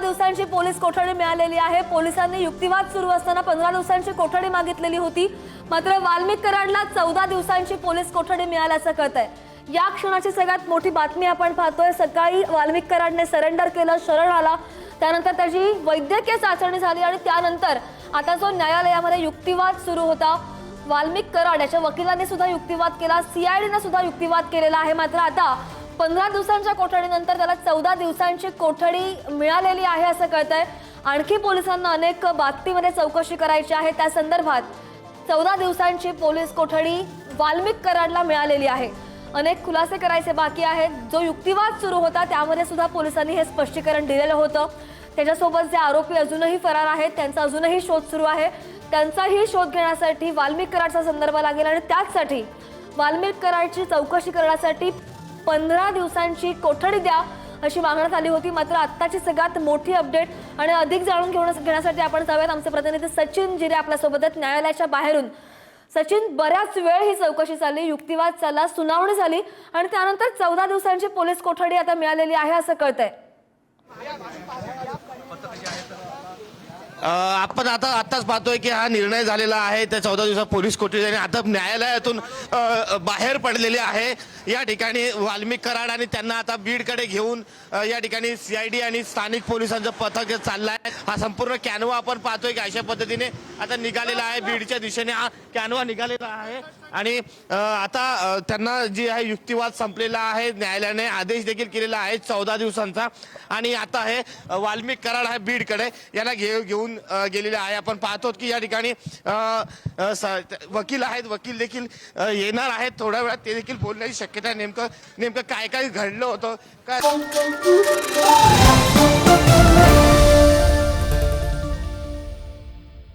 दिवसांची पोलीस कोठडी मिळालेली आहे। पोलिसांनी युक्तिवाद सुरू असताना 15 दिवसांची कोठडी मागितलेली होती, मात्र वाल्मिक कराडला 14 दिवसांची पोलीस कोठडी मिळाल्याचं कळतंय। या क्षणाची सगळ्यात मोठी बातमी आपण पाहतोय। सकाळी वाल्मिक कराडने सरेंडर केलं, शरण आला, त्यानंतर त्याची वैद्यकीय चाचणी झाली आणि त्यानंतर आता जो न्यायालयामध्ये युक्तिवाद सुरू होता, वाल्मिक कराड याच्या वकिलांनी सुद्धा युक्तिवाद केला, सीआयडीने सुद्धा युक्तिवाद केलेला आहे। मात्र आता 15 दिवसांच्या कोठडीनंतर त्याला 14 दिवसांची कोठडी मिळालेली आहे असं कळतंय। आणखी पोलिसांना अनेक बाबतीमध्ये चौकशी करायची आहे, त्या संदर्भात 14 दिवसांची पोलीस कोठडी वाल्मिक कराडला मिळालेली आहे। अनेक खुलासे करायचे बाकी आहेत। जो युक्तिवाद सुरू होता त्यामध्ये सुद्धा पोलिसांनी हे स्पष्टीकरण दिलेलं होतं। त्याच्यासोबत जे आरोपी अजूनही फरार आहेत त्यांचा अजूनही शोध सुरू आहे, त्यांचाही शोध घेण्यासाठी वाल्मिक कराडचा संदर्भ लागेल आणि त्याचसाठी वाल्मिक कराडची चौकशी करण्यासाठी 15 दिवसांची कोठडी द्या अशी मागण्यात आली होती। मात्र आत्ताची सगळ्यात मोठी अपडेट आणि अधिक जाणून घेण्यासाठी आपण जाऊयात, आमचे प्रतिनिधी सचिन जिरे आपल्यासोबत आहेत न्यायालयाच्या बाहेरून। सचिन, बऱ्याच वेळ ही चौकशी चालली, युक्तिवाद चालला, सुनावणी झाली आणि त्यानंतर 14 दिवसांची पोलीस कोठडी आता मिळालेली आहे असं कळतंय। आपण आताच पाहतोय की हा निर्णय झालेला आहे, त्या 14 दिवसात पोलीस कोठडी आणि आता न्यायालयातून बाहेर पडलेले आहे। या ठिकाणी वाल्मिक कराड आणि त्यांना आता बीडकडे घेऊन या ठिकाणी सीआयडी आणि स्थानिक पोलिसांचं पथक चाललंय। हा संपूर्ण कॅनवा आपण पाहतोय की अशा पद्धतीने आता निघालेला आहे, बीडच्या दिशेने हा कॅनवा निघालेला आहे आणि आता त्यांना जी आहे युक्तिवाद संपलेला आहे, न्यायालयाने आदेश देखील केलेला आहे 14 दिवसांचा आणि आता हे वाल्मिक कराड आहे बीडकडे याला घेऊन गेलेले आहे। आपण पाहतो की या ठिकाणी वकील आहेत, वकील देखील येणार आहेत थोड्या वेळात, ते देखील बोलण्याची शक्यता आहे। नेमकं काय काय घडलं होतं काय